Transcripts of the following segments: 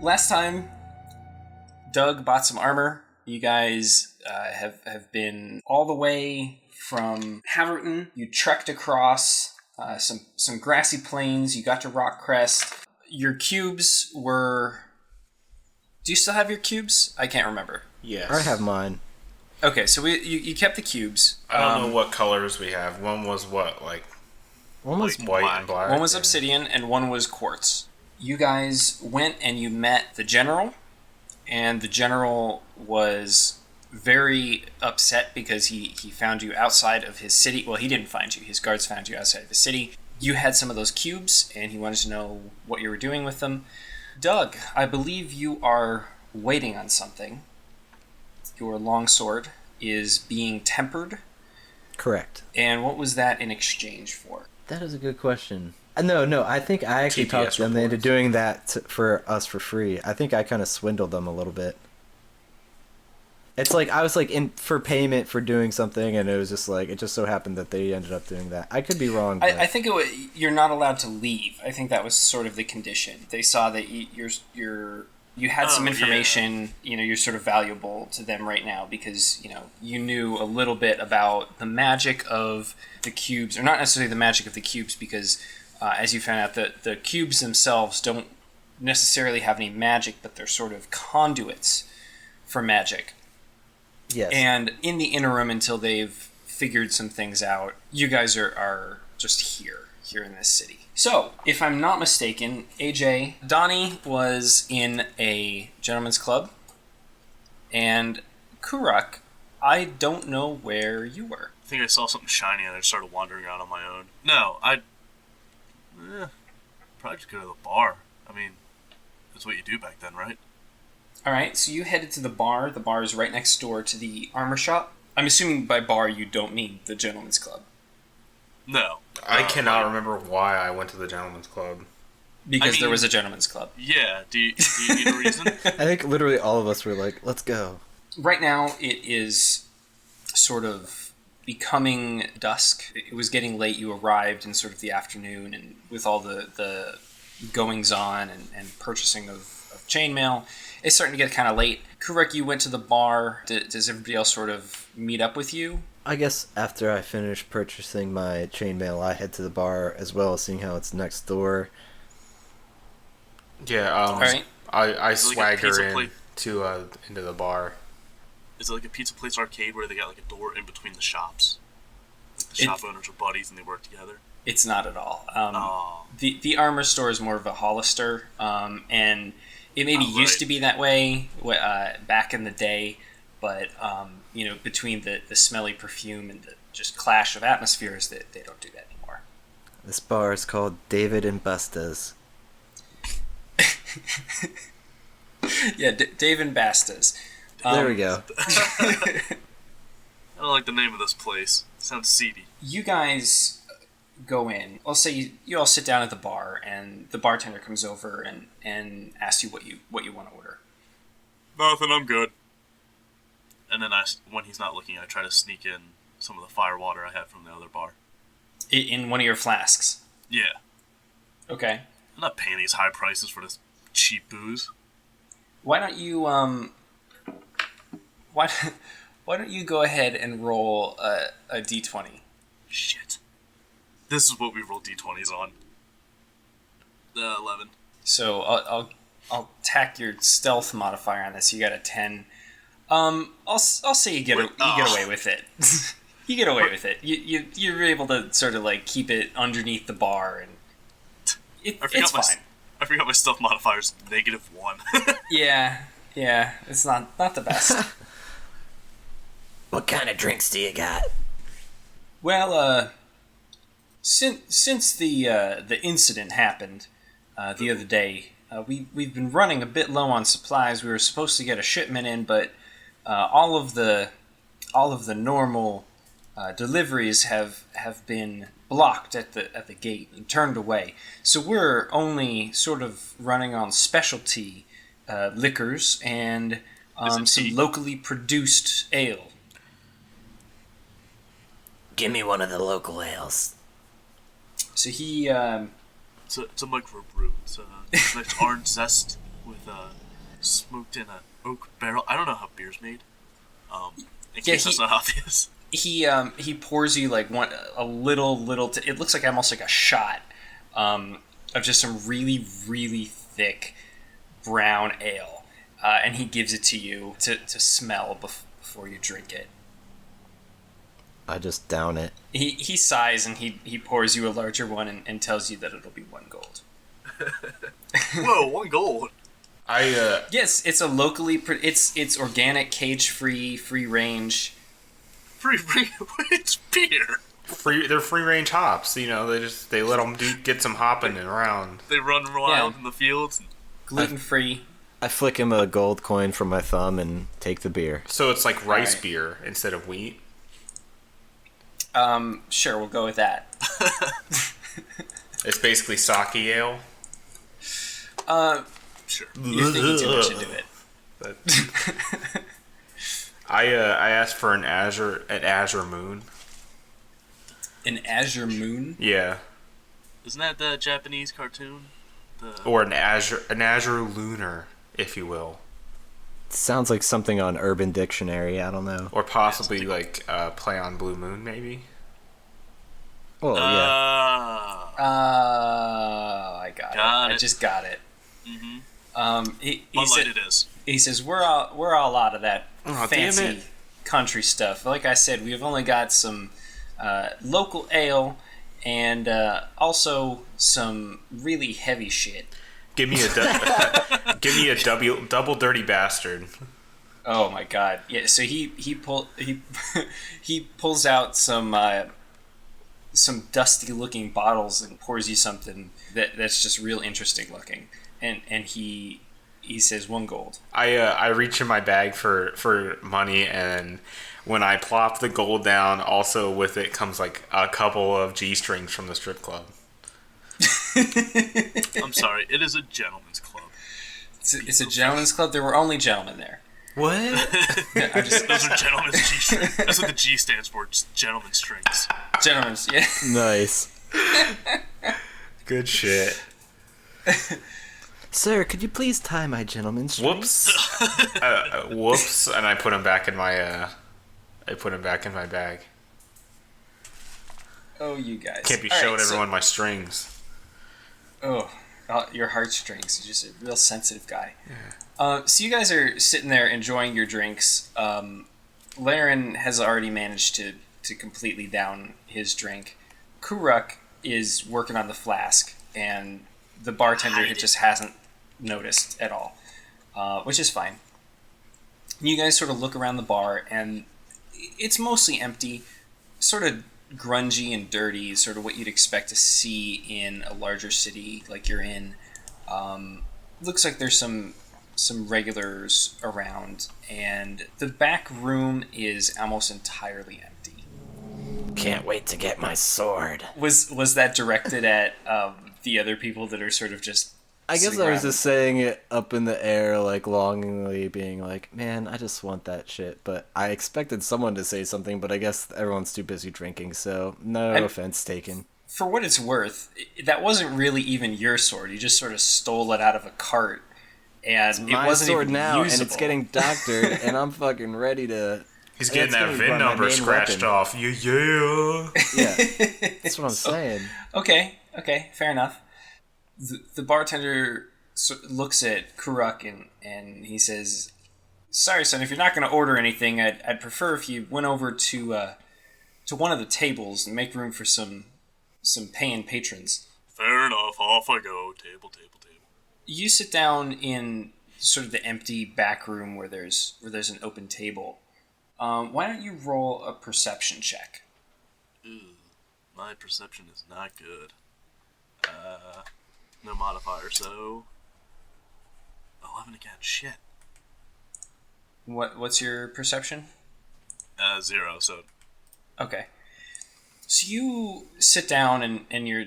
last time, Doug bought some armor. You guys have been all the way from Haverton. You trekked across some grassy plains. You got to Rock Crest. Your cubes were... Do you still have your cubes? I can't remember. Yes. I have mine. Okay, so you kept the cubes. I don't know what colors we have. One was what, like... One was white and black. One was obsidian and one was quartz. You guys went and you met the general, and the general was very upset because he found you outside of his city. Well, he didn't find you. His guards found you outside of the city. You had some of those cubes, and he wanted to know what you were doing with them. Doug, I believe you are waiting on something. Your longsword is being tempered. Correct. And what was that in exchange for? That is a good question. No, I think I actually TPS talked them into reports. doing that for us for free. I think I kind of swindled them a little bit. It's like I was like in for payment for doing something, and it was just like it just so happened that they ended up doing that. I could be wrong. But... I think you're not allowed to leave. I think that was sort of the condition. They saw that you had some information. Yeah. You're sort of valuable to them right now because you knew a little bit about the magic of the cubes, or not necessarily the magic of the cubes, because as you found out, the cubes themselves don't necessarily have any magic, but they're sort of conduits for magic. Yes. And in the interim, until they've figured some things out, you guys are just here in this city. So, if I'm not mistaken, AJ, Donnie was in a gentleman's club, and Ku-Ruk, I don't know where you were. I think I saw something shiny and I started wandering around on my own. No, I'd probably just go to the bar. I mean, that's what you do back then, right? Alright, so you headed to the bar. The bar is right next door to the armor shop. I'm assuming by bar you don't mean the gentleman's club. No. I cannot remember why I went to the gentleman's club. Because there was a gentleman's club. Yeah, do you need a reason? I think literally all of us were like, let's go. Right now, it is sort of becoming dusk. It was getting late. You arrived in sort of the afternoon, and with all the goings-on and purchasing of chainmail, it's starting to get kind of late. Ku-Ruk, you went to the bar. Does everybody else sort of meet up with you? I guess after I finish purchasing my chainmail, I head to the bar as well, seeing how it's next door. Yeah, All right. I swagger plate? into the bar. Is it like a Pizza Place arcade where they got like a door in between the shops? Like the shop owners are buddies and they work together? It's not at all. The armor store is more of a Hollister, and it maybe used to be that way back in the day, but between the smelly perfume and the just clash of atmospheres, that they don't do that anymore. This bar is called David and Basta's. Yeah, Dave and Basta's. There we go. I don't like the name of this place. It sounds seedy. You guys go in. I'll say you all sit down at the bar, and the bartender comes over and asks you what you want to order. Nothing, I'm good. And then when he's not looking, I try to sneak in some of the fire water I had from the other bar. In one of your flasks? Yeah. Okay. I'm not paying these high prices for this cheap booze. Why don't you why don't you go ahead and roll a d20? Shit. This is what we roll d20s on. 11. So I'll tack your stealth modifier on this. You got a 10. I'll say you get away with it. You get away with it. You're able to sort of like keep it underneath the bar, and it's fine. I forgot my stealth modifier's -1. Yeah, it's not the best. What kind of drinks do you got? Well, since the incident happened the other day, we've been running a bit low on supplies. We were supposed to get a shipment in, but all of the normal deliveries have been blocked at the gate and turned away. So we're only sort of running on specialty liquors and some locally produced ale. Give me one of the local ales. So he... It's a microbrew. It's a nice orange zest with smoked in an oak barrel. I don't know how beer's made. In case that's not obvious. He pours you like a little. It looks like almost like a shot of just some really really thick brown ale, and he gives it to you to smell before you drink it. I just down it. He sighs and he pours you a larger one and tells you that it'll be 1 gold. Whoa, 1 gold. Yes, it's a locally it's organic, cage free range. Free, it's beer. They're free range hops. You know, they let them get some hopping around. They run wild in the fields. Gluten free. I flick him a gold coin from my thumb and take the beer. So it's like rice beer instead of wheat. Sure, we'll go with that. It's basically sake ale. Sure. You're thinking too much into it. I asked for an azure moon. An azure moon? Yeah. Isn't that the Japanese cartoon? Or an azure lunar, if you will. Sounds like something on Urban Dictionary. I don't know. Or possibly like play on Blue Moon, maybe. Oh yeah. I got it. I just got it. Mm-hmm. He said it is. He says we're all out of that Oh, fancy country stuff. Like I said, we've only got some local ale and also some really heavy shit. Give me a double dirty bastard. Oh my god! Yeah, so he pulls out some dusty looking bottles and pours you something that's just real interesting looking, and he says 1 gold. I reach in my bag for money, and when I plop the gold down, also with it comes like a couple of G-strings from the strip club. I'm sorry, it is a gentleman's club. It's a gentleman's club. There were only gentlemen there. What? Those are gentlemen's G strings. That's what the G stands for. Just gentlemen's strings. Gentlemen's, yeah. Nice. Good shit. Sir, could you please tie my gentleman's string? Whoops. Whoops, and I put him back in my bag. Oh, you guys. Can't be All showing right, everyone my strings. Your heartstrings. You're just a real sensitive guy. Yeah. So you guys are sitting there enjoying your drinks. Laryn has already managed to completely down his drink. Ku-Ruk is working on the flask, and the bartender just hasn't noticed at all, which is fine. You guys sort of look around the bar, and it's mostly empty, sort of grungy and dirty, sort of what you'd expect to see in a larger city like you're in. Looks like there's some regulars around, and the back room is almost entirely empty. Can't wait to get my sword. Was that directed at the other people that are sort of just... I guess I was just saying it up in the air, like, longingly, being like, man, I just want that shit. But I expected someone to say something, but I guess everyone's too busy drinking, so no offense taken. For what it's worth, that wasn't really even your sword. You just sort of stole it out of a cart, and it wasn't sword even now, usable. and it's getting doctored, and I'm fucking ready to... He's getting that VIN number scratched off. Yeah. Yeah, that's what I'm saying. Okay, fair enough. The bartender looks at Ku-Ruk and he says, "Sorry, son, if you're not going to order anything, I'd prefer if you went over to one of the tables and make room for some paying patrons." Fair enough. Off I go. Table. You sit down in sort of the empty back room where there's an open table. Why don't you roll a perception check? Ooh, my perception is not good. No modifier, so 11 again. Shit. What's your perception? 0. So okay. So you sit down and you're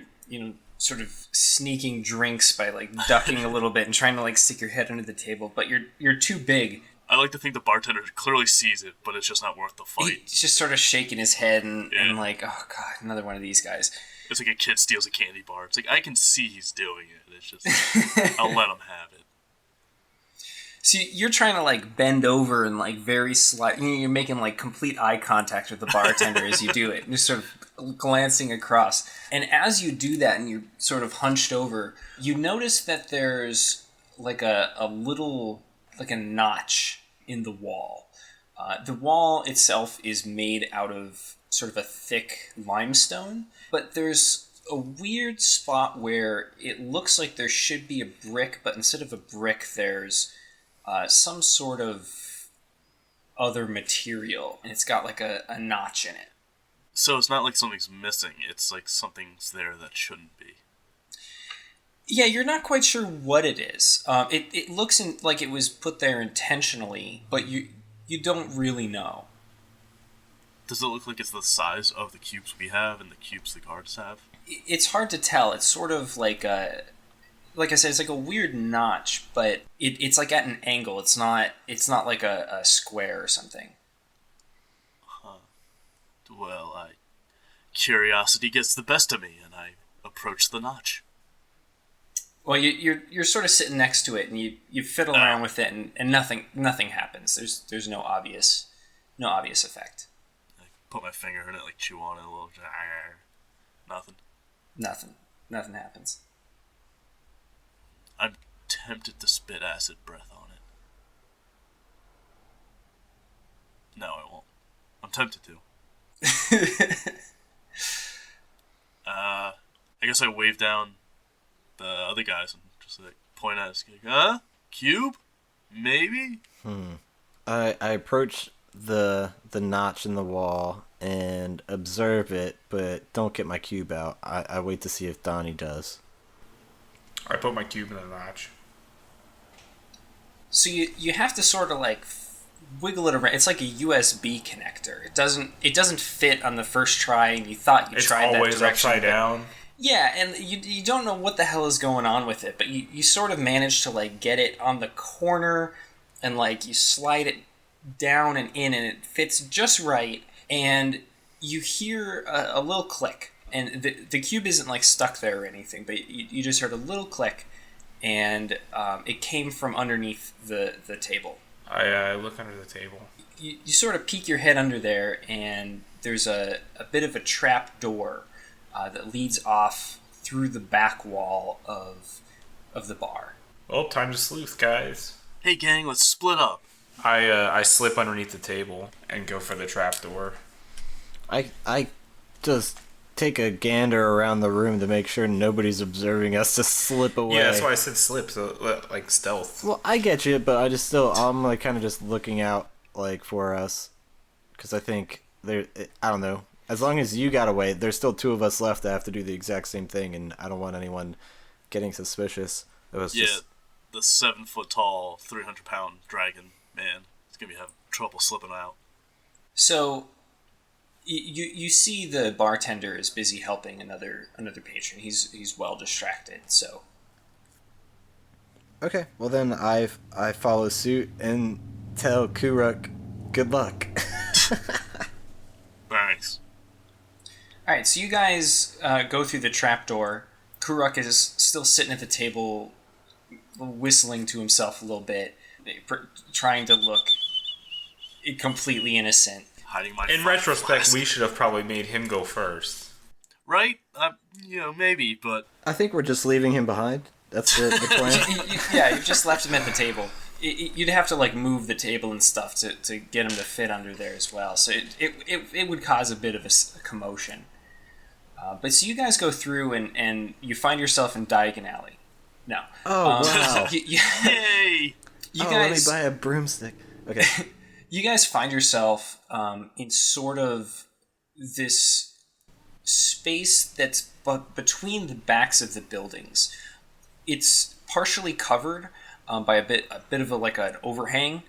sort of sneaking drinks by like ducking a little bit and trying to like stick your head under the table, but you're too big. I like to think the bartender clearly sees it, but it's just not worth the fight. He's just sort of shaking his head and like, oh god, another one of these guys. It's like a kid steals a candy bar. It's like, I can see he's doing it. It's just, I'll let him have it. So you're trying to like bend over and like very slight. You're making like complete eye contact with the bartender as you do it, and just sort of glancing across. And as you do that, and you're sort of hunched over, you notice that there's like a little like a notch in the wall. The wall itself is made out of sort of a thick limestone, but there's a weird spot where it looks like there should be a brick, but instead of a brick, there's some sort of other material, and it's got like a notch in it. So it's not like something's missing, it's like something's there that shouldn't be. Yeah, you're not quite sure what it is. It looks like it was put there intentionally, but you don't really know. Does it look like it's the size of the cubes we have and the cubes the guards have? It's hard to tell. It's sort of like like I said, it's like a weird notch, but it's like at an angle. It's not like a square or something. Huh. Well, curiosity gets the best of me, and I approach the notch. Well, you're sort of sitting next to it, and you fiddle around with it, and nothing happens. There's no obvious effect. I put my finger in it, like chew on it a little. Nothing. Nothing happens. I'm tempted to spit acid breath on it. No, I won't. I'm tempted to. I guess I wave down the other guys and just like point at us. Huh? Cube? Maybe? I approach the notch in the wall and observe it, but don't get my cube out. I wait to see if Donnie does. I put my cube in the notch. So you have to sort of like wiggle it around. It's like a USB connector. It doesn't fit on the first try, and you thought you tried that direction. It's always upside down. Yeah, and you don't know what the hell is going on with it, but you sort of manage to like get it on the corner, and like you slide it down and in, and it fits just right, and you hear a little click. And the cube isn't like stuck there or anything, but you just heard a little click, and it came from underneath the table. I look under the table. You sort of peek your head under there, and there's a bit of a trap door that leads off through the back wall of the bar. Well, time to sleuth, guys. Hey gang, let's split up. I slip underneath the table and go for the trap door. I just take a gander around the room to make sure nobody's observing us to slip away. Yeah, that's why I said slip, so like stealth. Well, I get you, but I'm like kind of just looking out like for us, because I think I don't know. As long as you got away, there's still two of us left that have to do the exact same thing, and I don't want anyone getting suspicious. It was the 7-foot-tall, 300-pound dragon man is gonna have trouble slipping out. So you see the bartender is busy helping another patron. He's well distracted. So okay. Well then, I follow suit and tell Ku-Ruk good luck. Thanks. All right, so you guys go through the trapdoor. Ku-Ruk is still sitting at the table, whistling to himself a little bit, trying to look completely innocent. Hiding my In retrospect, we should have probably made him go first. Right? Maybe, but... I think we're just leaving him behind. That's the plan. Yeah, you've just left him at the table. You'd have to like move the table and stuff to get him to fit under there as well. So it would cause a bit of a commotion. But so you guys go through and you find yourself in Diagon Alley. No. Oh, wow. Yay! Let me buy a broomstick. Okay. You guys find yourself in sort of this space that's between the backs of the buildings. It's partially covered by a bit of an overhang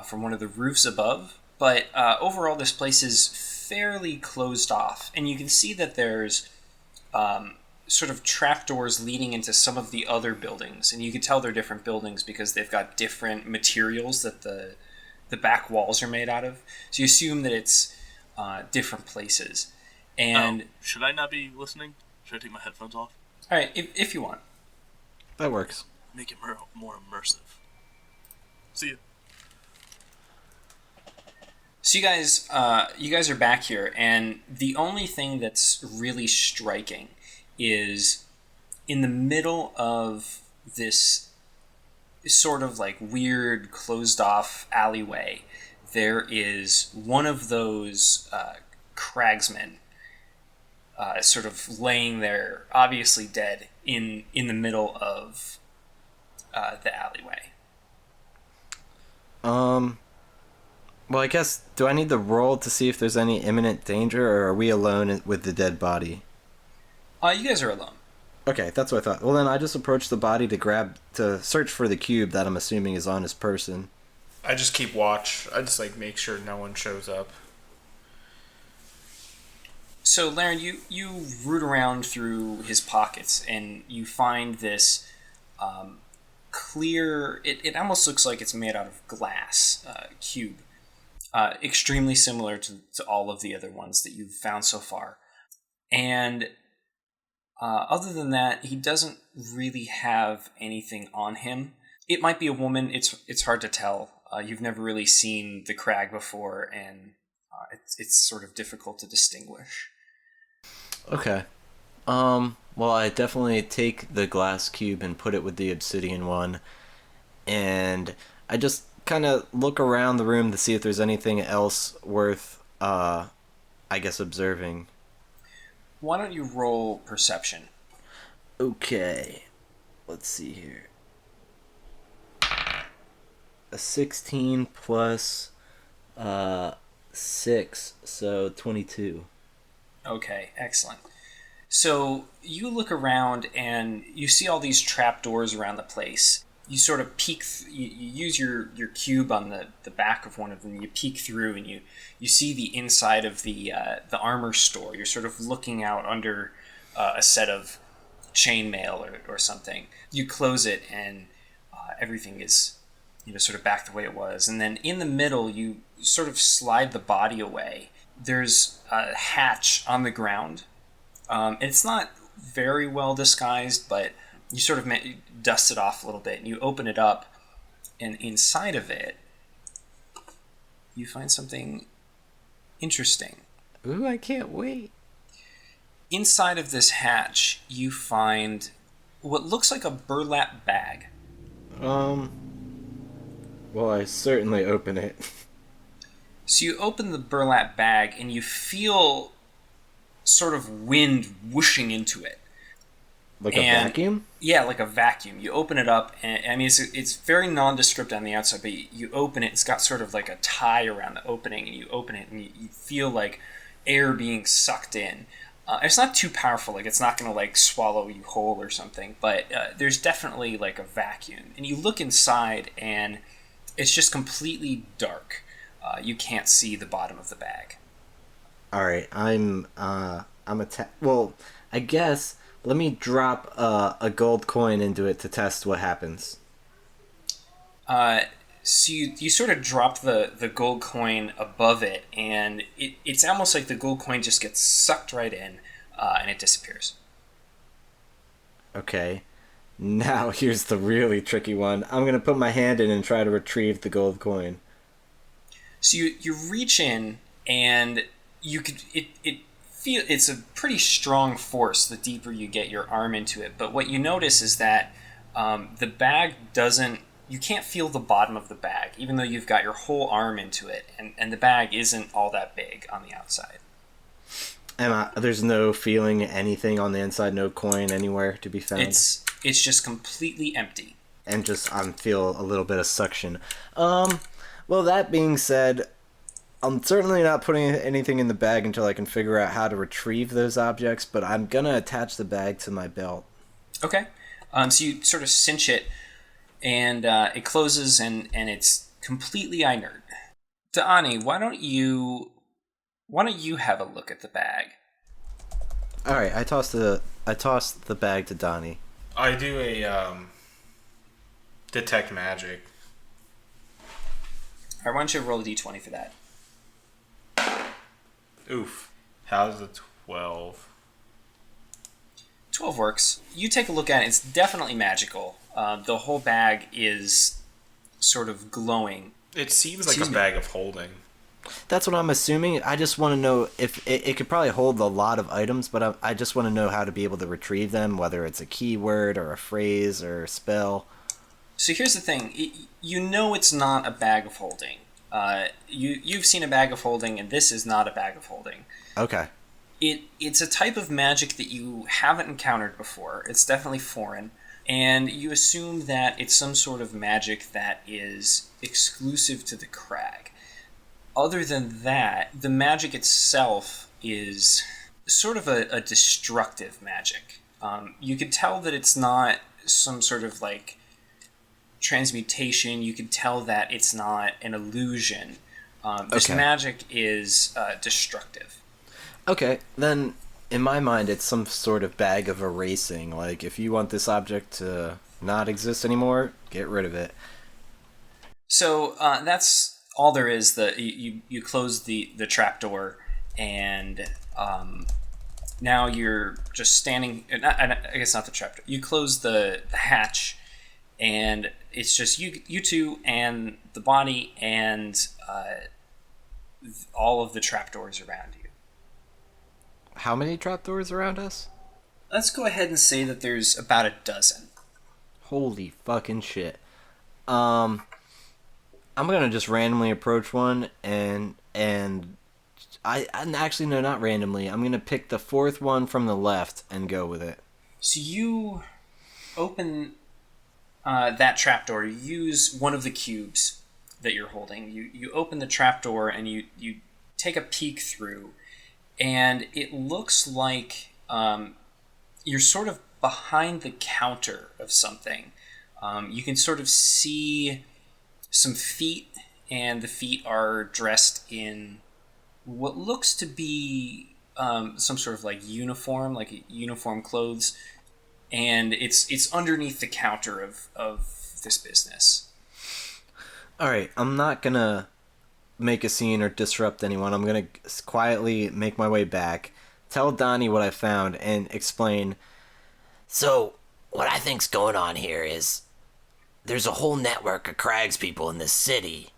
from one of the roofs above, but overall this place is fairly closed off, and you can see that there's sort of trapdoors leading into some of the other buildings, and you can tell they're different buildings because they've got different materials that the back walls are made out of. So you assume that it's different places. And should I not be listening? Should I take my headphones off? All right, if you want. That works. Make it more immersive. See you. So you guys are back here, and the only thing that's really striking is in the middle of this sort of like weird closed-off alleyway, there is one of those cragsmen sort of laying there, obviously dead, in the middle of the alleyway. Well, I guess, do I need to roll to see if there's any imminent danger, or are we alone with the dead body? You guys are alone. Okay, that's what I thought. Well, then I just approached the body to search for the cube that I'm assuming is on his person. I just keep watch. I just make sure no one shows up. So, Laryn, you root around through his pockets, and you find this clear... It almost looks like it's made out of glass cube. Extremely similar to all of the other ones that you've found so far. And other than that, he doesn't really have anything on him. It might be a woman. It's hard to tell. You've never really seen the Crag before, and it's sort of difficult to distinguish. Okay. Well, I definitely take the glass cube and put it with the obsidian one, and I just kind of look around the room to see if there's anything else worth, I guess, observing. Why don't you roll perception? Okay. Let's see here. A 16 plus 6, so 22. Okay, excellent. So you look around and you see all these trapdoors around the place. You sort of peek, you use your cube on the back of one of them. You peek through and you see the inside of the armor store. You're sort of looking out under a set of chainmail or something. You close it and everything is sort of back the way it was. And then in the middle, you sort of slide the body away. There's a hatch on the ground. It's not very well disguised, but you sort of dust it off a little bit, and you open it up, and inside of it, you find something interesting. Ooh, I can't wait. Inside of this hatch, you find what looks like a burlap bag. Well, I certainly open it. So you open the burlap bag, and you feel sort of wind whooshing into it. Like a vacuum? Yeah, like a vacuum. You open it up, and I mean, it's very nondescript on the outside, but you open it, it's got sort of like a tie around the opening, and you open it, and you feel like air being sucked in. It's not too powerful, like it's not going to like swallow you whole or something, but there's definitely like a vacuum. And you look inside, and it's just completely dark. You can't see the bottom of the bag. All right, I'm well, I guess let me drop a gold coin into it to test what happens. So you sort of drop the gold coin above it, and it's almost like the gold coin just gets sucked right in, and it disappears. Okay, now here's the really tricky one. I'm going to put my hand in and try to retrieve the gold coin. So you reach in, and you could it's a pretty strong force the deeper you get your arm into it. But what you notice is that the bag doesn't. You can't feel the bottom of the bag, even though you've got your whole arm into it, and the bag isn't all that big on the outside. And there's no feeling anything on the inside, no coin anywhere to be found. It's just completely empty. And just I feel a little bit of suction. Well, that being said, I'm certainly not putting anything in the bag until I can figure out how to retrieve those objects, but I'm gonna attach the bag to my belt. Okay. So you sort of cinch it, and it closes, and it's completely inert. Da'ani, why don't you have a look at the bag? All right, I toss the bag to Donnie. I do a detect magic. All right, why don't you roll a d20 for that? Oof. How's a 12? 12 works. You take a look at it. It's definitely magical. The whole bag is sort of glowing. It seems like Excuse a me. bag of holding. That's what I'm assuming. I just want to know if it could probably hold a lot of items, but I just want to know how to be able to retrieve them, whether it's a keyword or a phrase or a spell. So here's the thing. You know it's not a bag of holding. You've seen a bag of holding, and this is not a bag of holding. Okay. It's a type of magic that you haven't encountered before. It's definitely foreign. And you assume that it's some sort of magic that is exclusive to the Crag. Other than that, the magic itself is sort of a destructive magic. You can tell that it's not some sort of like transmutation. You can tell that it's not an illusion. This Okay. magic is destructive. Okay, then in my mind, it's some sort of bag of erasing. Like, if you want this object to not exist anymore, get rid of it. So that's all there is. You close the trapdoor, and now you're just standing. I guess not the trapdoor. You close the hatch, and it's just you two and the body and all of the trapdoors around you. How many trapdoors around us? Let's go ahead and say that there's about a dozen. Holy fucking shit. I'm gonna just randomly approach one and actually no, not randomly. I'm gonna pick the fourth one from the left and go with it. So you open that trapdoor. You use one of the cubes that you're holding. You open the trapdoor and you take a peek through, and it looks like you're sort of behind the counter of something. You can sort of see some feet, and the feet are dressed in what looks to be some sort of like uniform, like uniform clothes, and it's underneath the counter of this business. Alright, I'm not gonna make a scene or disrupt anyone. I'm gonna quietly make my way back, tell Donnie what I found, and explain. So, what I think's going on here is there's a whole network of Crags people in this city,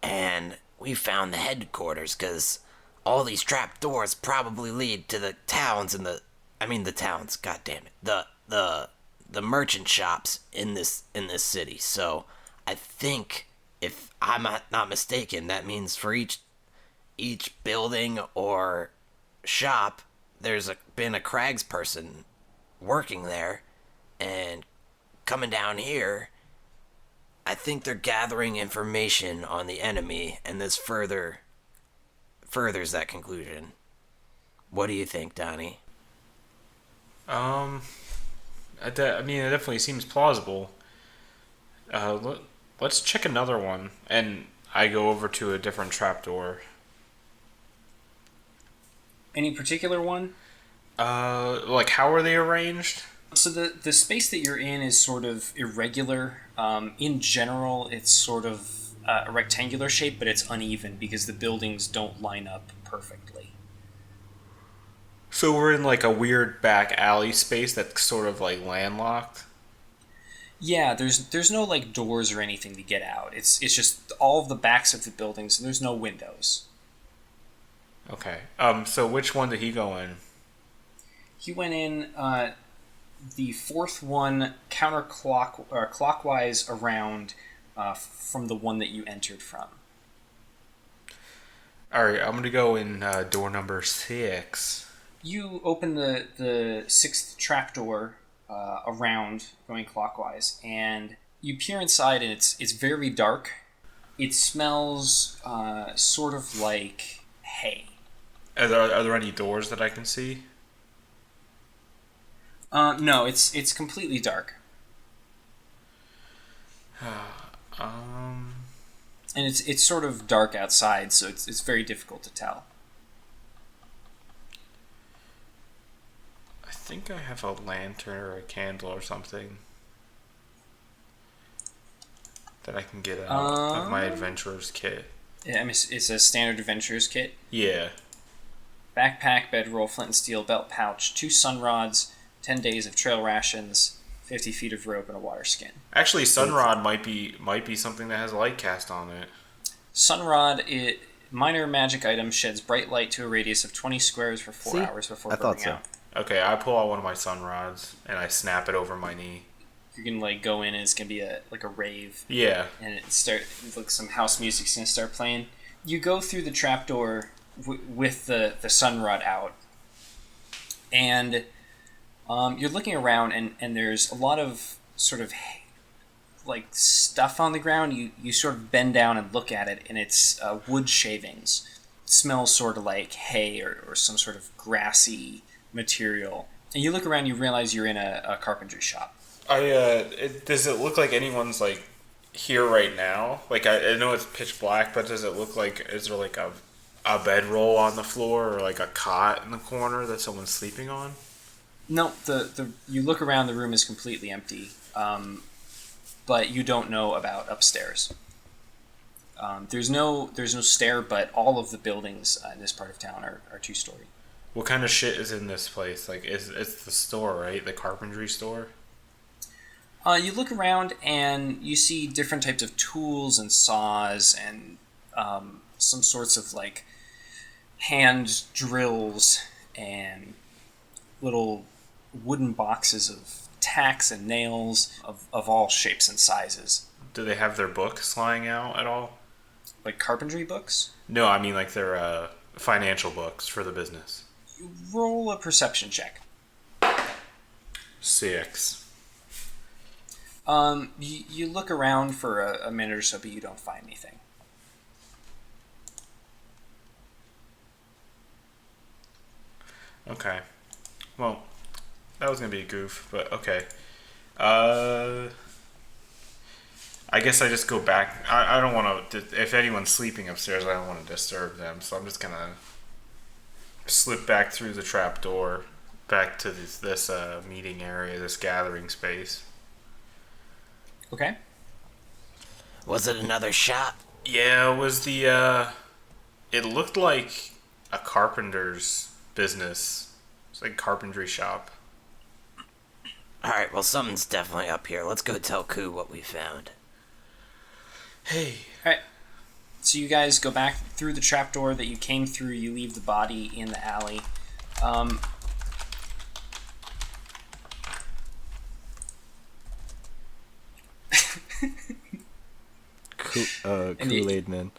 and we found the headquarters because all these trap doors probably lead to the towns and the towns, god damn it, the merchant shops in this city. So, I think if I'm not mistaken, that means for each building or shop, there's been a Crags person working there, and coming down here, I think they're gathering information on the enemy, and this furthers that conclusion. What do you think, Donnie? I mean, it definitely seems plausible. Let's check another one, and I go over to a different trapdoor. Any particular one? Like, how are they arranged? So the space that you're in is sort of irregular. In general, it's sort of a rectangular shape, but it's uneven because the buildings don't line up perfectly. So we're in like a weird back alley space that's sort of like landlocked. Yeah, there's no like doors or anything to get out. It's just all of the backs of the buildings, and there's no windows. Okay. So which one did he go in? He went in the fourth one clockwise around from the one that you entered from. All right, I'm gonna go in door number 6. You open the sixth trapdoor around, going clockwise, and you peer inside, and it's very dark. It smells sort of like hay. Are there any doors that I can see? No, it's completely dark. And it's sort of dark outside, so it's very difficult to tell. I think I have a lantern or a candle or something that I can get out of my adventurer's kit. Yeah, I mean, it's a standard adventurer's kit. Yeah. Backpack, bedroll, flint and steel, belt pouch, 2 sun rods, 10 days of trail rations, 50 feet of rope, and a water skin. Actually, Sunrod might be something that has a light cast on it. Sunrod, minor magic item, sheds bright light to a radius of 20 squares for 4 hours before burning out. Okay, I pull out one of my Sunrods and I snap it over my knee. You're gonna like go in and it's gonna be a rave. Yeah. And some house music's gonna start playing. You go through the trapdoor with the Sunrod out, and you're looking around and there's a lot of sort of like stuff on the ground. You sort of bend down and look at it, and it's wood shavings. It smells sort of like hay or some sort of grassy material. And you look around, you realize you're in a carpentry shop. Does it look like anyone's like here right now? Like I know it's pitch black, but does it look like, is there like a bedroll on the floor or like a cot in the corner that someone's sleeping on? No, you look around, the room is completely empty, but you don't know about upstairs. There's no stair, but all of the buildings in this part of town are 2-story. What kind of shit is in this place? Like, it's the store, right? The carpentry store? You look around and you see different types of tools and saws and some sorts of like hand drills and little wooden boxes of tacks and nails of all shapes and sizes. Do they have their books lying out at all? Like carpentry books? No, I mean like their financial books for the business. You roll a perception check. 6. You look around for a minute or so, but you don't find anything. Okay. Well, that was going to be a goof, but okay. I guess I just go back. I don't want to... If anyone's sleeping upstairs, I don't want to disturb them, so I'm just going to slip back through the trap door back to this meeting area, this gathering space. Okay. Was it another shop? Yeah, it was the... It looked like a carpenter's business. It's like a carpentry shop. Alright, well, something's definitely up here. Let's go tell Ku what we found. Hey. Alright. So you guys go back through the trapdoor that you came through. You leave the body in the alley. Kool-Aid Man.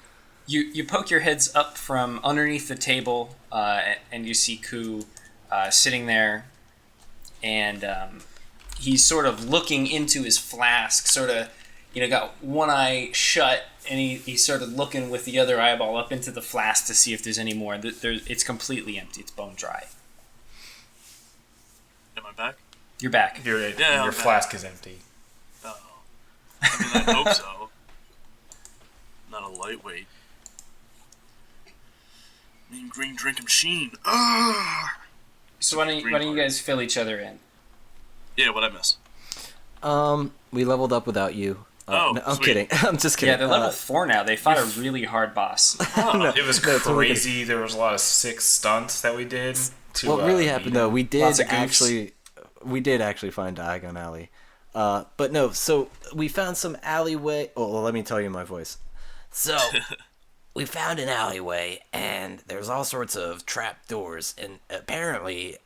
You poke your heads up from underneath the table, and you see Ku sitting there, and he's sort of looking into his flask, sort of, got one eye shut, and he's sort of looking with the other eyeball up into the flask to see if there's any more. It's completely empty. It's bone dry. Am I back? You're back. Your flask is empty. Oh. I mean, I hope so. Not a lightweight. Mean green drinking machine. So why don't you guys fill each other in? Yeah, what'd I miss? We leveled up without you. Oh, no, I'm sweet. kidding. I'm just kidding. Yeah, they're level 4 now. They fought a really hard boss. It was crazy. There was a lot of sick stunts that we did. What really happened though, we did Lots of actually find Diagon Alley. But no, so we found some alleyway. Oh, well, let me tell you my voice. So, we found an alleyway, and there's all sorts of trap doors, and apparently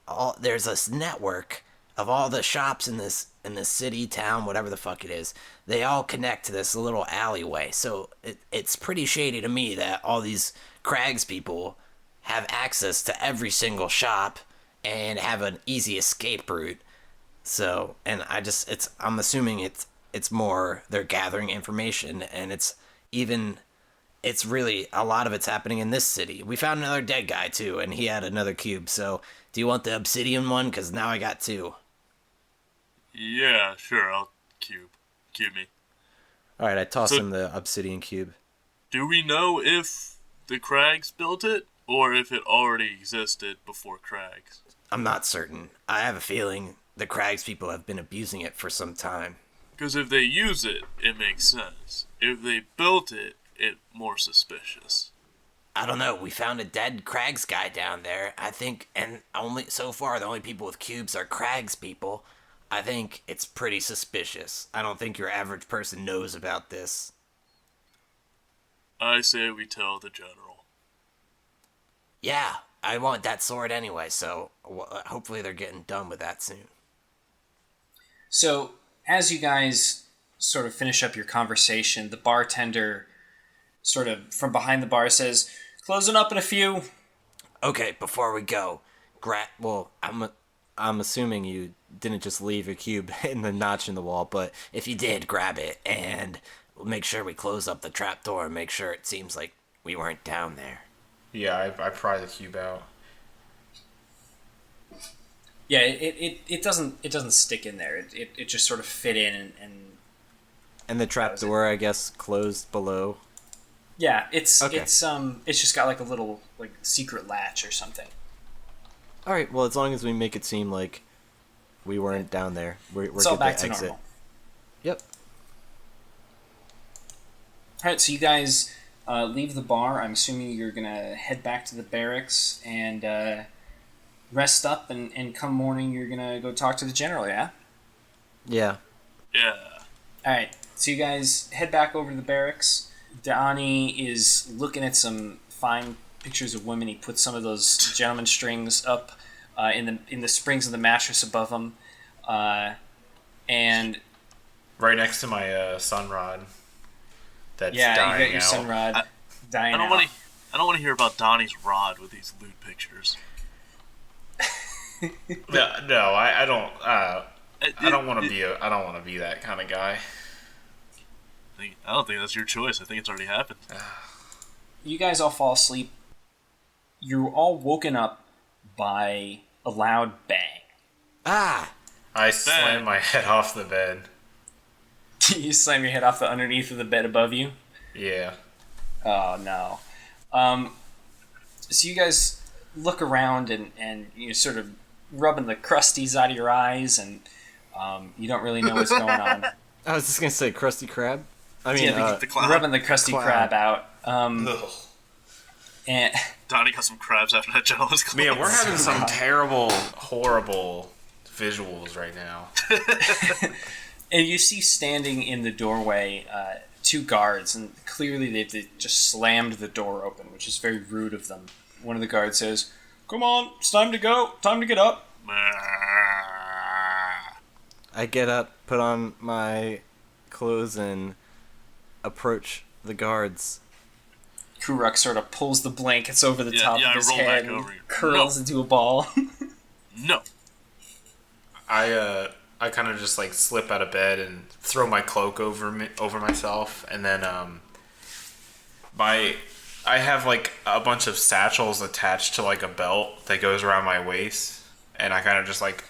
there's this network of all the shops in this city, town, whatever the fuck it is. They all connect to this little alleyway. So it's pretty shady to me that all these Crags people have access to every single shop and have an easy escape route. So, and I'm assuming it's more they're gathering information, and it's really, a lot of it's happening in this city. We found another dead guy, too, and he had another cube. So, do you want the obsidian one? Because now I got 2. Yeah, sure, I'll cube me. Alright, I toss him the obsidian cube. Do we know if the Crags built it, or if it already existed before Crags? I'm not certain. I have a feeling the Crags people have been abusing it for some time. Because if they use it, it makes sense. If they built it, it's more suspicious. I don't know. We found a dead Crags guy down there, I think, and so far the only people with cubes are Crags people. I think it's pretty suspicious. I don't think your average person knows about this. I say we tell the general. Yeah, I want that sword anyway, so hopefully they're getting done with that soon. So, as you guys sort of finish up your conversation, the bartender sort of from behind the bar says, "Closing up in a few." Okay, before we go, I'm assuming you didn't just leave a cube in the notch in the wall, but if you did, grab it and make sure we close up the trapdoor and make sure it seems like we weren't down there. Yeah, I pry the cube out. Yeah, it doesn't stick in there. It just sort of fit in And the trapdoor, I guess, closed below. yeah, it's Okay. it's just got like a little like secret latch or something. All right. Well, as long as we make it seem like we weren't down there, we're It's good all back to to exit. normal. Yep. All right, so you guys leave the bar. I'm assuming you're gonna head back to the barracks and rest up, and come morning you're gonna go talk to the general. Yeah. Yeah. Yeah. All right, so you guys head back over to the barracks. Donnie is looking at some fine pictures of women. He puts some of those gentleman strings up in the springs of the mattress above him, and Right next to my sun rod. That's yeah, you dying got your out. sun rod dying I don't out. want to. I don't want to hear about Donnie's rod with these lewd pictures. No, I don't. I don't want to be I don't want to be that kind of guy. I don't think that's your choice. I think it's already happened. You guys all fall asleep. You're all woken up by a loud bang. Ah! I slam my head off the bed. You slam your head off the underneath of the bed above you. Yeah. Oh no. So you guys look around and you're sort of rubbing the crusties out of your eyes, and you don't really know what's going on. I was just gonna say Krusty Krab. I mean, Yeah, the clown. rubbing the crusty clown. crab out. And Donnie got some crabs after that gentleman's clothes. Man, we're having some terrible, horrible visuals right now. and you see standing in the doorway two guards, and clearly they just slammed the door open, which is very rude of them. One of the guards says, "Come on, it's time to go. Time to get up." I get up, put on my clothes, and approach the guards. Ku-Ruk sort of pulls the blankets over the top I of his roll back head and over you. curls No. into a ball. No. I kind of just like slip out of bed and throw my cloak over myself, and then I have like a bunch of satchels attached to like a belt that goes around my waist, and I kind of just like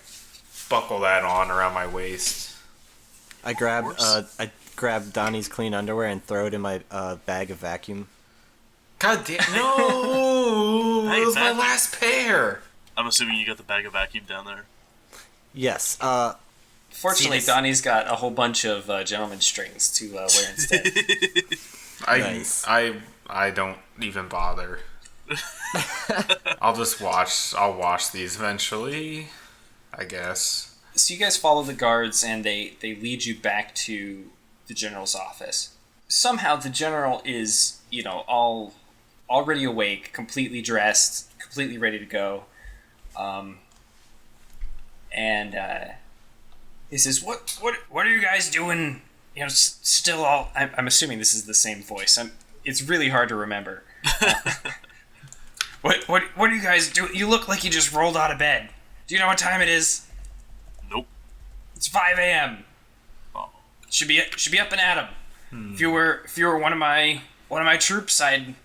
buckle that on around my waist. I grab Donnie's clean underwear and throw it in my bag of vacuum. God damn! No, Hey, it was my vacuum. last pair. I'm assuming you got the bag of vacuum down there. Yes. Fortunately, Gitis. Donnie's got a whole bunch of gentleman strings to wear instead. Nice. I don't even bother. I'll wash these eventually, I guess. So you guys follow the guards, and they lead you back to the general's office. Somehow the general is, already awake, completely dressed, completely ready to go. And he says, "What are you guys doing? Still all." I'm assuming this is the same voice. It's really hard to remember. What are you guys doing? You look like you just rolled out of bed. Do you know what time it is? Nope. It's 5 a.m. Oh. Should be up and at 'em. If you were one of my troops, I'd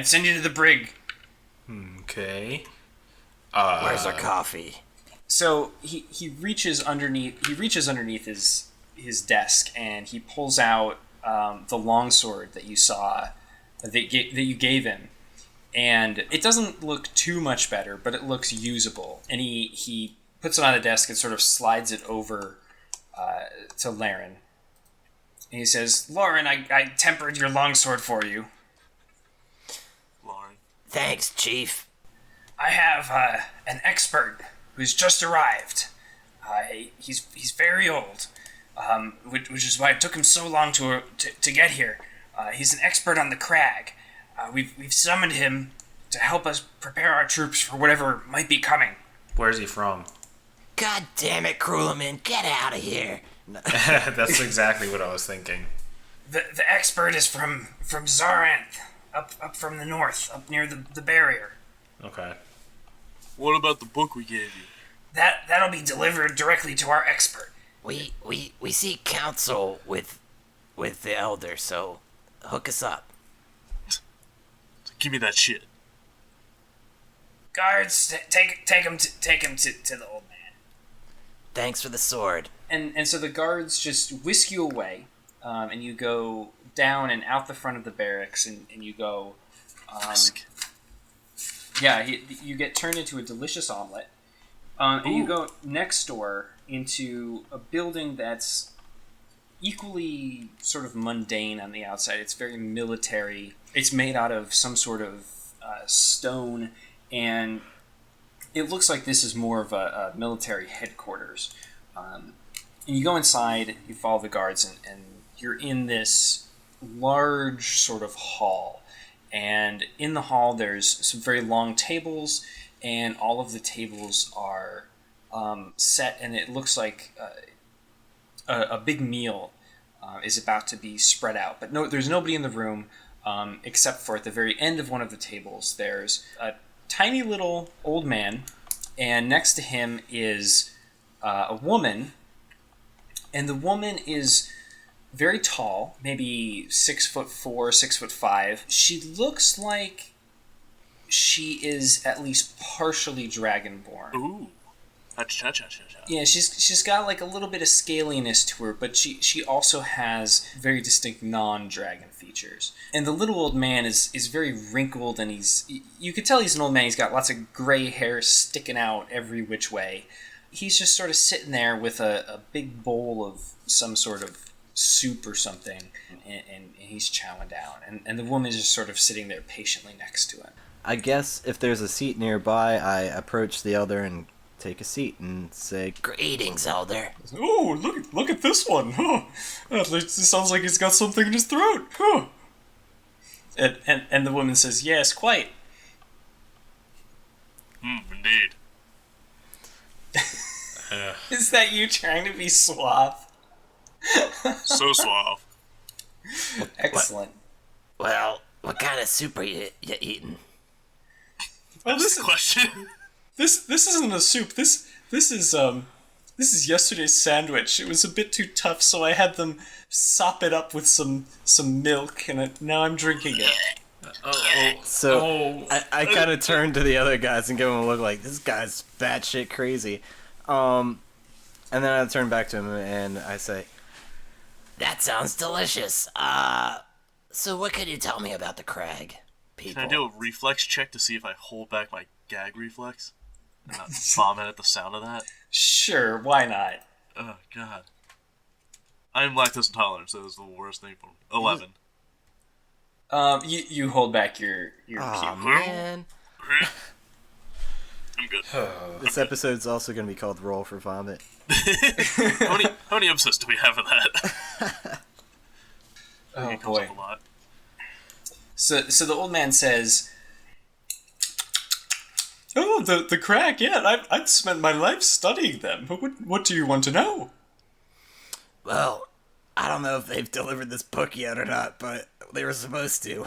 send you to the brig. Okay. Where's our coffee? So he reaches underneath his desk, and he pulls out the longsword that you saw that you gave him, and it doesn't look too much better, but it looks usable. And he puts it on the desk and sort of slides it over to Laryn. And he says, "Laryn, I tempered your longsword for you. Lauren. Thanks, Chief. I have an expert who's just arrived. He's very old, which is why it took him so long to get here. He's an expert on the Crag. We've summoned him to help us prepare our troops for whatever might be coming. Where's he from? God damn it, Cruelman, get out of here. That's exactly what I was thinking. The expert is from Zaranth, up from the north, up near the barrier. Okay. What about the book we gave you? That'll be delivered directly to our expert. We seek counsel with the elder, so hook us up. Give me that shit. Guards, take him to the old man. Thanks for the sword. And so the guards just whisk you away, and you go down and out the front of the barracks, and you go... you get turned into a delicious omelet. And you go next door into a building that's equally sort of mundane on the outside. It's very military. It's made out of some sort of stone, and it looks like this is more of a military headquarters. And you go inside, you follow the guards, and you're in this large sort of hall. And in the hall, there's some very long tables, and all of the tables are set, and it looks like a big meal is about to be spread out. But no, there's nobody in the room except for at the very end of one of the tables, there's a tiny little old man, and next to him is a woman, and the woman is very tall, maybe 6'4", 6'5". She looks like she is at least partially dragonborn. Ooh. Yeah, she's got like a little bit of scaliness to her, but she also has very distinct non-dragon features. And the little old man is very wrinkled, and you could tell he's an old man. He's got lots of gray hair sticking out every which way. He's just sort of sitting there with a big bowl of some sort of soup or something, and he's chowing down. And the woman is just sort of sitting there patiently next to him. I guess if there's a seat nearby, I approach the elder and take a seat and say, Greetings, elder. Oh, look at this one. Huh. At least it sounds like he's got something in his throat. Huh. And the woman says, yes, quite. Indeed. Is that you trying to be suave? So suave. Excellent. Well, what kind of soup are you eating? Well, That's the question. This isn't a soup. This is yesterday's sandwich. It was a bit too tough, so I had them sop it up with some milk, and now I'm drinking it. So I kind of turn to the other guys and give them a look like, this guy's batshit crazy. And then I turn back to him and I say, That sounds delicious. So what can you tell me about the Crag people? Can I do a reflex check to see if I hold back my gag reflex? And not vomit at the sound of that? Sure, why not? Oh, God. I'm lactose intolerant, so this is the worst thing for me. 11. You hold back your "Aw, puke. man." I'm good. This episode's also going to be called Roll for Vomit. How many episodes do we have of that? I think Oh it comes boy. up a lot. So the old man says, "Oh, the Crag. Yeah, I've spent my life studying them. What do you want to know?" Well, I don't know if they've delivered this book yet or not, but they were supposed to.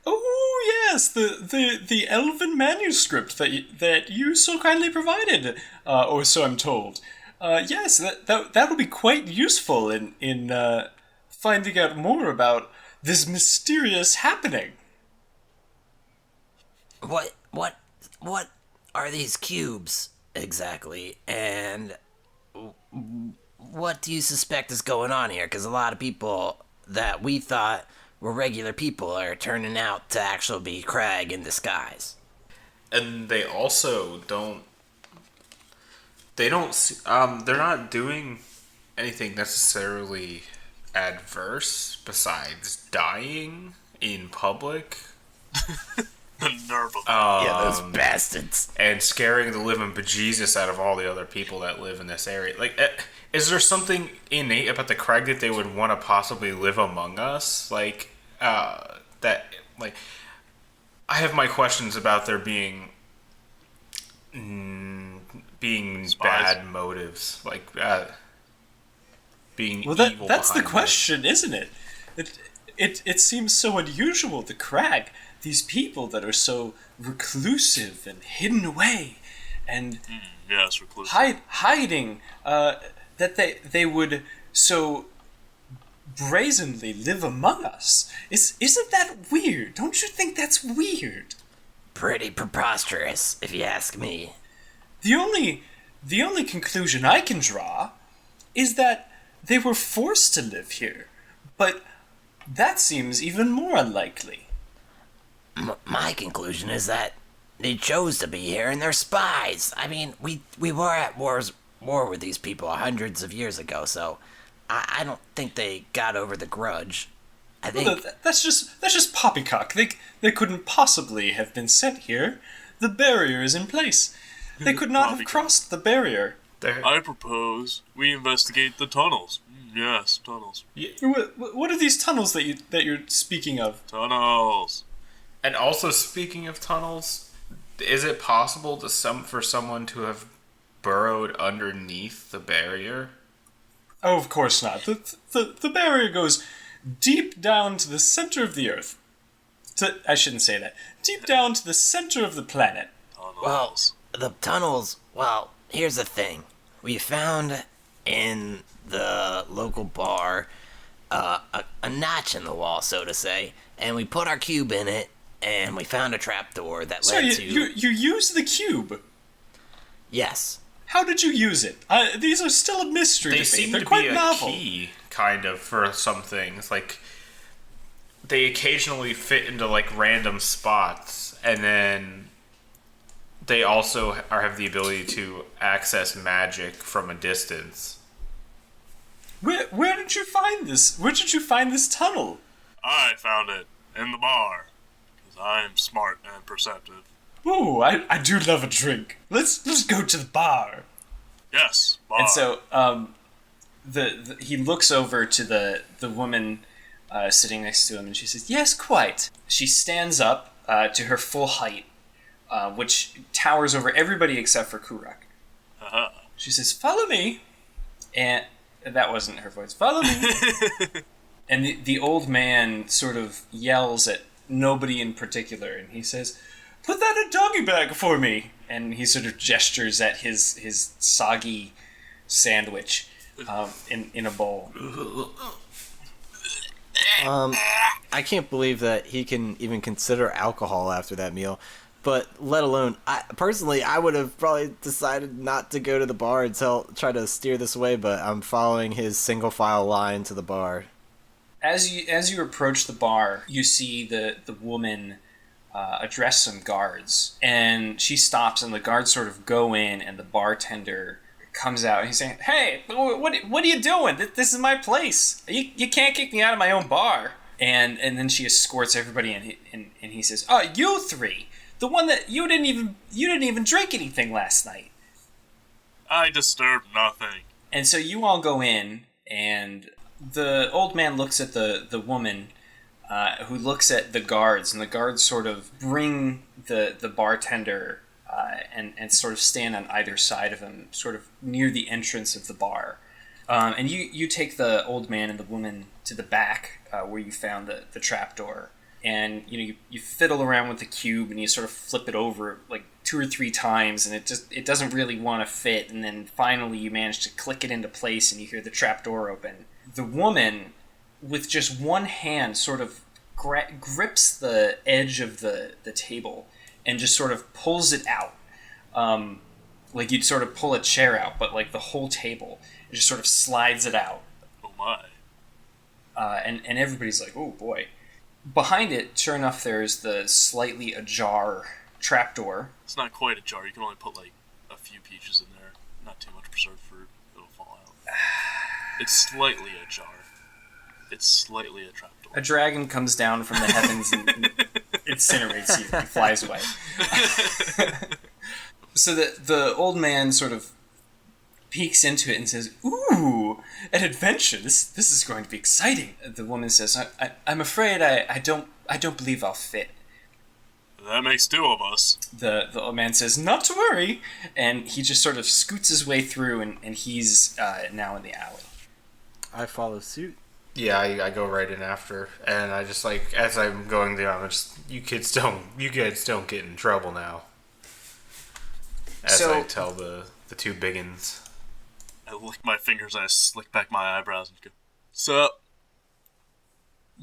Oh yes, the elven manuscript that you so kindly provided, or so I'm told. Yes, that'll be quite useful in finding out more about this mysterious happening. What are these cubes exactly? And what do you suspect is going on here? Because a lot of people that we thought were regular people are turning out to actually be Crag in disguise. And they also they're not doing anything necessarily adverse besides dying in public. The nerve of them. Yeah, those bastards. And scaring the living bejesus out of all the other people that live in this area. Like, is there something innate about the Crag that they would want to possibly live among us? Like, that, like, I have my questions about there being Spies. bad motives, like, being Well, evil that's the behind it. question, isn't it? It seems so unusual, the Crag, these people that are so reclusive and hidden away, and Yes, reclusive. hiding, that they would so brazenly live among us. Isn't that weird? Don't you think that's weird? Pretty preposterous, if you ask me. The only conclusion I can draw is that they were forced to live here, but that seems even more unlikely. My conclusion is that they chose to be here and they're spies. I mean, we were at war with these people hundreds of years ago, so I don't think they got over the grudge. I think Well, that's just poppycock. They couldn't possibly have been sent here. The barrier is in place. They could not have Poppycock. crossed the barrier. I propose we investigate the tunnels. Yes, tunnels. What are these tunnels that you're speaking of? Tunnels. And also, speaking of tunnels, is it possible for someone to have burrowed underneath the barrier? Oh, of course not. The barrier goes deep down to the center of the Earth. I shouldn't say that. Deep down to the center of the planet. Tunnels. the tunnels, well, here's the thing. We found in the local bar a notch in the wall, so to say, and we put our cube in it, and we found a trapdoor that So led to... you used the cube. Yes. How did you use it? These are still a mystery They to me. seem They're to quite be a novel. key, kind of, for some things. Like, they occasionally fit into, like, random spots, and then they also have the ability to access magic from a distance. Where did you find this? Where did you find this tunnel? I found it in the bar. Because I'm smart and perceptive. Ooh, I do love a drink. Let's go to the bar. Yes, bar. And so he looks over to the woman sitting next to him, and she says, "Yes, quite." She stands up to her full height, which towers over everybody except for Ku-Ruk. Uh-huh. She says, "Follow me," and that wasn't her voice. "Follow me." And the old man sort of yells at nobody in particular, and he says, "Put that in a doggy bag for me." And he sort of gestures at his soggy sandwich in a bowl. I can't believe that he can even consider alcohol after that meal. But let alone, I would have probably decided not to go to the bar and try to steer this away, but I'm following his single file line to the bar. As you approach the bar, you see the woman address some guards, and she stops, and the guards sort of go in, and the bartender comes out, and he's saying, "Hey, what are you doing? This is my place. You can't kick me out of my own bar." And then she escorts everybody in, and he says, "Oh, you three, the one that you didn't even drink anything last night." I disturbed nothing. And so you all go in, and the old man looks at the woman, who looks at the guards, and the guards sort of bring the bartender and sort of stand on either side of him, sort of near the entrance of the bar. And you take the old man and the woman to the back, where you found the trapdoor. And you fiddle around with the cube, and you sort of flip it over like 2 or 3 times, and it doesn't really want to fit. And then finally you manage to click it into place, and you hear the trapdoor open. The woman, with just one hand, sort of grips the edge of the table and just sort of pulls it out. Like you'd sort of pull a chair out, but like the whole table. It just sort of slides it out. Oh my. And everybody's like, "Oh boy." Behind it, sure enough, there's the slightly ajar trapdoor. It's not quite a jar. You can only put like a few peaches in there. Not too much preserved fruit. It'll fall out. It's slightly a jar. It's slightly a trapdoor. A dragon comes down from the heavens incinerates you and flies away. So the old man sort of peeks into it and says, "Ooh, an adventure! This is going to be exciting." The woman says, "I'm afraid I don't believe I'll fit." That makes two of us. The old man says, "Not to worry," and he just sort of scoots his way through, and he's now in the alley. I follow suit. Yeah, I go right in after, and I just like as I'm going there, I'm just you kids don't get in trouble now. As I tell the two biggins. I lick my fingers and I slick back my eyebrows and go, "Sup?"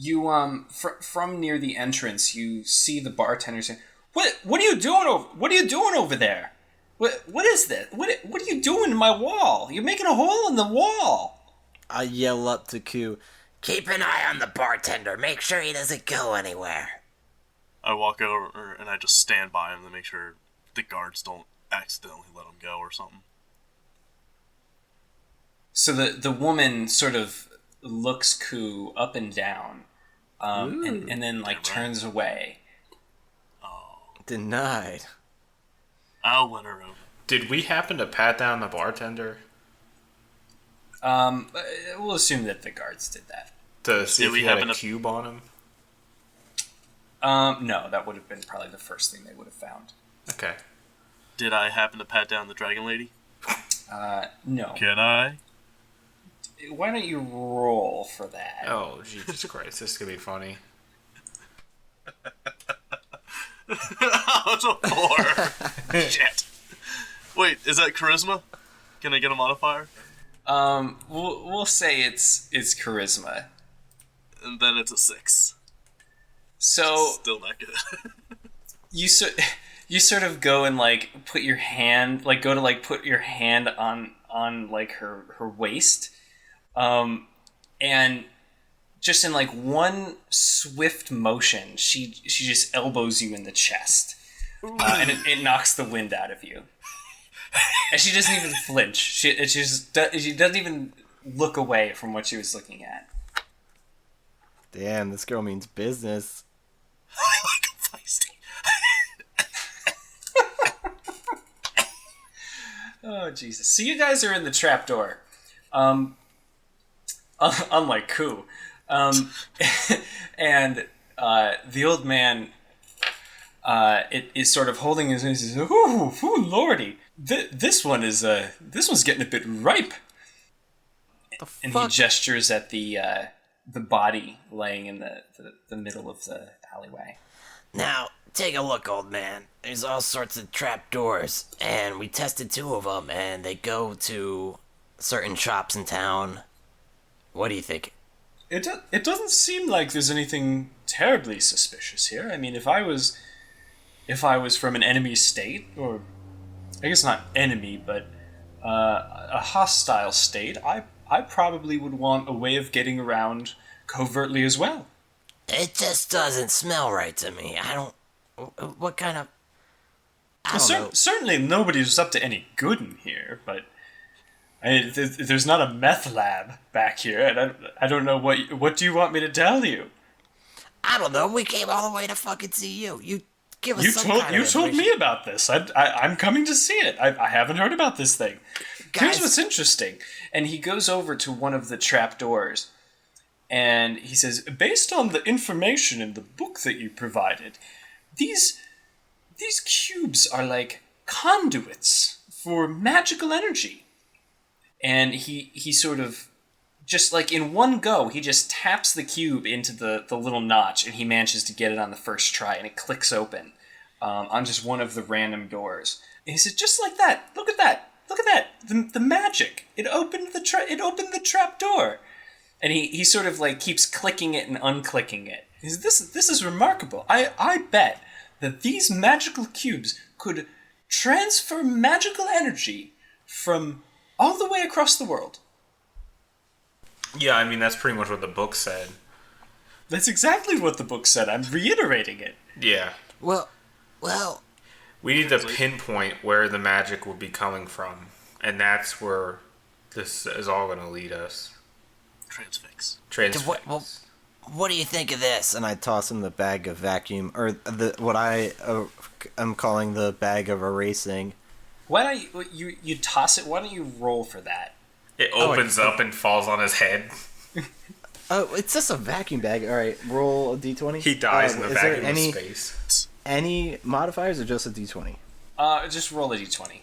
You from near the entrance, you see the bartender say, What are you doing over there? What is this? What are you doing in my wall? You're making a hole in the wall." I yell up to Ku. Keep an eye on the bartender. Make sure he doesn't go anywhere. I walk over and I just stand by him to make sure the guards don't accidentally let him go or something. So the woman sort of looks Ku up and down, and then like turns away. Denied. I'll let her over. Did we happen to pat down the bartender? We'll assume that the guards did that. To see if he had a cube on him? No, that would have been probably the first thing they would have found. Okay. Did I happen to pat down the dragon lady? No. Can I? Why don't you roll for that? Oh, Jesus Christ. This is going to be funny. Oh, it's a 4. Shit. Wait, is that charisma? Can I get a modifier? We'll say it's charisma. And then it's a 6. So still not good. you sort of go and like put your hand on like her waist, and just in like one swift motion, she just elbows you in the chest, and it knocks the wind out of you. And she doesn't even flinch. She doesn't even look away from what she was looking at. Damn, this girl means business. I like feisty. Oh, Jesus. So you guys are in the trapdoor. Unlike Ku. And the old man is sort of holding his and says, ooh, lordy. This one's getting a bit ripe. And he gestures at the body laying in the middle of the alleyway. Now, take a look, old man. There's all sorts of trapdoors, and we tested 2 of them, and they go to certain shops in town. What do you think? It doesn't seem like there's anything terribly suspicious here. I mean, if I was from an enemy state, or I guess not enemy, but a hostile state, I probably would want a way of getting around covertly as well. It just doesn't smell right to me. I don't... What kind of... I don't know. Certainly nobody's up to any good in here, but there's not a meth lab back here, and I don't know what do you want me to tell you? I don't know. We came all the way to fucking see you. You give us You told me about this. I'm coming to see it. I haven't heard about this thing. Guys. Here's what's interesting. And he goes over to one of the trapdoors, and he says, based on the information in the book that you provided, these cubes are like conduits for magical energy. And he sort of, just like in one go, he just taps the cube into the little notch, and he manages to get it on the first try, and it clicks open on just one of the random doors. And he said, just like that, look at that. Look at that! The magic! It opened the trap door, and he sort of like keeps clicking it and unclicking it. He said, this is remarkable. I bet that these magical cubes could transfer magical energy from all the way across the world. Yeah, I mean that's pretty much what the book said. That's exactly what the book said. I'm reiterating it. Yeah. Well. We need to pinpoint where the magic would be coming from, and that's where this is all going to lead us. Transfix. what do you think of this? And I toss him the bag of vacuum, or what I am calling the bag of erasing. Why don't you toss it? Why don't you roll for that? It opens up and falls on his head. Oh, it's just a vacuum bag. All right, roll a d20. He dies in the is there vacuum of space. Any modifiers or just a d20? Just roll a d20.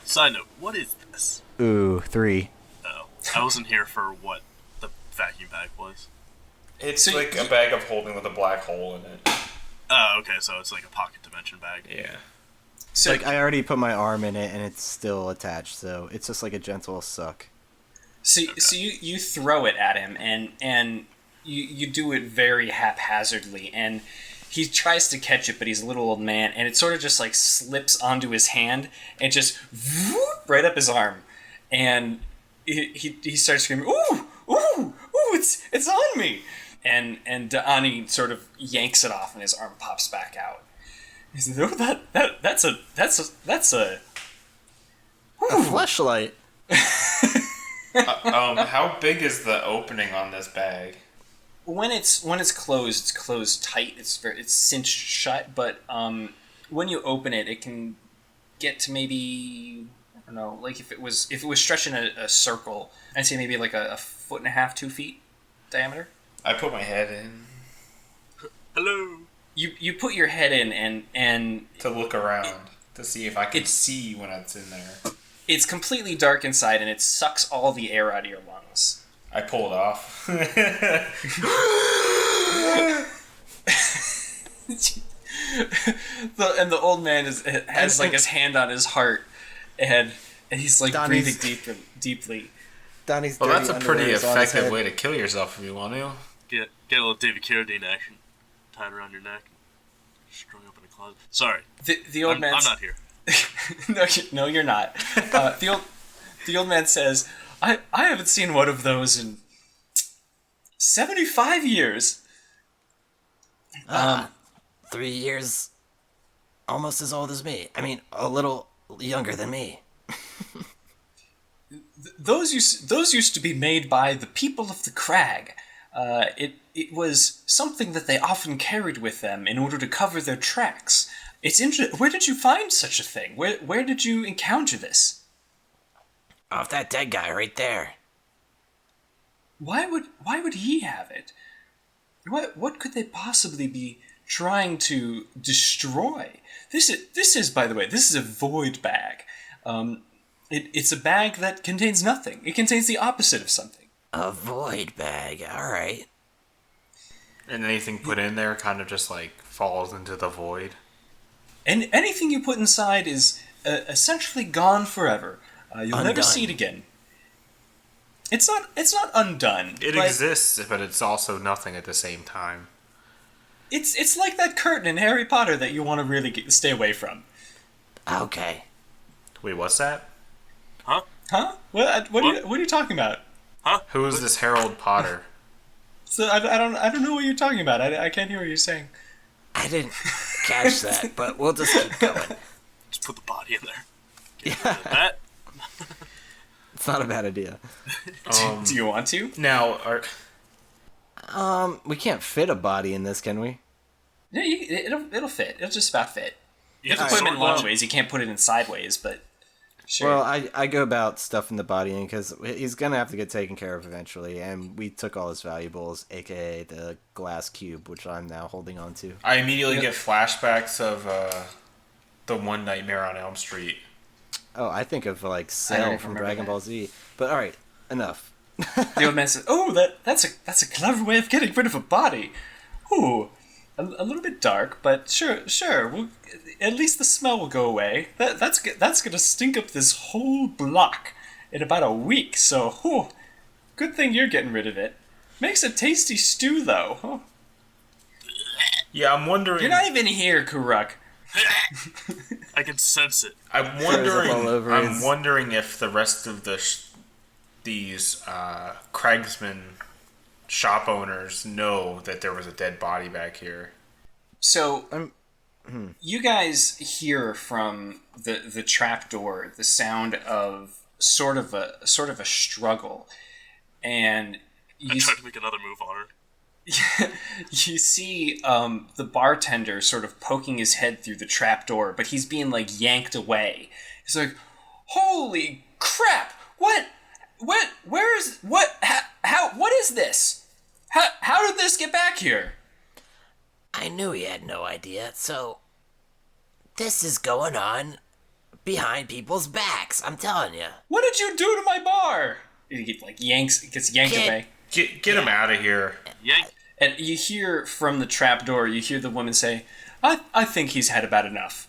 Side note, what is this? Ooh, 3. Oh, I wasn't here for what the vacuum bag was. It's So like a bag of holding with a black hole in it. Oh, okay, so it's like a pocket dimension bag. Yeah. So Like, I already put my arm in it, and it's still attached, so it's just like a gentle suck. So you throw it at him, and you do it very haphazardly, and he tries to catch it, but he's a little old man, and it sort of just like slips onto his hand and just whoop, right up his arm, and he starts screaming, "Ooh, ooh, ooh! It's on me!" And Ani sort of yanks it off, and his arm pops back out. He says, "Oh, that's a A fleshlight. How big is the opening on this bag? When it's closed, it's closed tight. It's cinched shut. But when you open it, it can get to maybe, I don't know, like if it was stretching a circle, I'd say maybe like a foot and a half, 2 feet diameter. I put my head in Hello. You put your head in and to look around to see if I can see when it's in there. it's completely dark inside, and it sucks all the air out of your lungs. I pull it off. The old man has like his hand on his heart, and he's like Donnie's- breathing deeply. Donnie's Well, dirty that's a pretty underwear is on his effective head. way to kill yourself if you want to. Get a little David Carradine action. Tied around your neck. Strung up in a closet. Sorry. The old I'm man. not here. No, you're not. The old man says, I haven't seen one of those in 75 years. 3 years, almost as old as me. I mean, a little younger than me. Those used to be made by the people of the Crag. It was something that they often carried with them in order to cover their tracks. Where did you find such a thing? Where did you encounter this? Off that dead guy right there. Why would he have it? What could they possibly be trying to destroy? This is by the way, this is a void bag. It's a bag that contains nothing. It contains the opposite of something. A void bag, alright. And anything put in there kind of just like falls into the void. And anything you put inside is essentially gone forever. You'll never Undone. see it again. It's not undone. It but exists, but it's also nothing at the same time. It's like that curtain in Harry Potter that you want to really stay away from. Okay. Wait, what's that? Huh? What are you talking about? Who is this Harold Potter? So I don't know what you're talking about. I can't hear what you're saying. I didn't catch that, but we'll just keep going. Just put the body in there. Get rid of that. It's not a bad idea. Do you want to? Now, We can't fit a body in this, can we? Yeah, it'll fit. It'll just about fit. You have to Yeah, put him in sort of. long ways. You can't put it in sideways, but sure. Well, I go about stuffing the body in because he's going to have to get taken care of eventually, and we took all his valuables, a.k.a. the glass cube, which I'm now holding on to. I immediately get flashbacks of the One Nightmare on Elm Street. Oh, I think of, like, I Cell don't from remember Dragon that. Ball Z. But, alright, enough. The old man says, "Oh, that's a clever way of getting rid of a body. Ooh, a little bit dark, but sure. At least the smell will go away. That's gonna stink up this whole block in about a week. So, good thing you're getting rid of it. Makes a tasty stew, though. Huh? Yeah, I'm wondering. You're not even here, Ku-Ruk. I can sense it. I'm Throws up all over I'm his- wondering if the rest of these Cragsman shop owners know that there was a dead body back here. So, you guys hear from the trapdoor the sound of sort of a struggle, and I tried to make another move on her. You see the bartender sort of poking his head through the trapdoor, but he's being like yanked away. He's like, "Holy crap! What? Where is what? How? What is this? How did this get back here?" I knew he had no idea, so this is going on behind people's backs, I'm telling you. What did you do to my bar? He gets yanked Kid. away. Get him out of here. Yank. And you hear from the trapdoor, you hear the woman say, I think he's had about enough.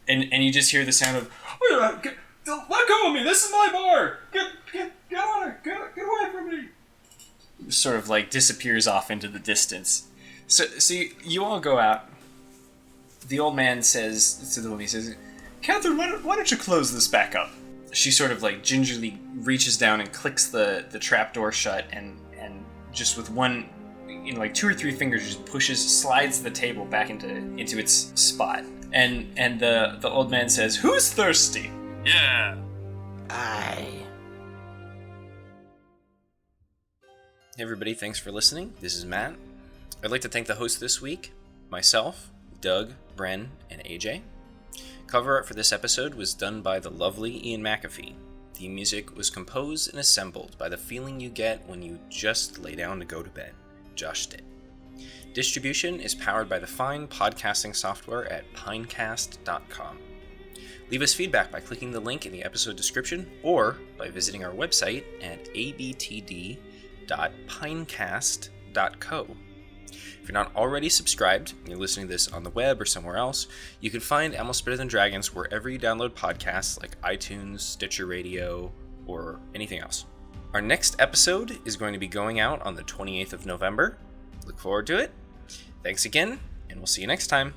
And you just hear the sound of, let go of me, this is my bar! Get on it, get away from me! Sort of like disappears off into the distance. So you all go out. The old man says to the woman, he says, "Catherine, why don't you close this back up?" She sort of like gingerly reaches down and clicks the trapdoor shut and just with one, like 2 or 3 fingers just slides the table back into its spot. And the old man says, "Who's thirsty?" Yeah. I... Hey everybody, thanks for listening. This is Matt. I'd like to thank the hosts this week, myself, Doug, Bren, and AJ. Cover art for this episode was done by the lovely Ian McAfee. The music was composed and assembled by the feeling you get when you just lay down to go to bed, Josh Stitt. Distribution is powered by the fine podcasting software at pinecast.com. Leave us feedback by clicking the link in the episode description or by visiting our website at abtd.pinecast.co. If you're not already subscribed, and you're listening to this on the web or somewhere else, you can find Almost Better Than Dragons wherever you download podcasts like iTunes, Stitcher Radio, or anything else. Our next episode is going to be going out on the 28th of November. Look forward to it. Thanks again, and we'll see you next time.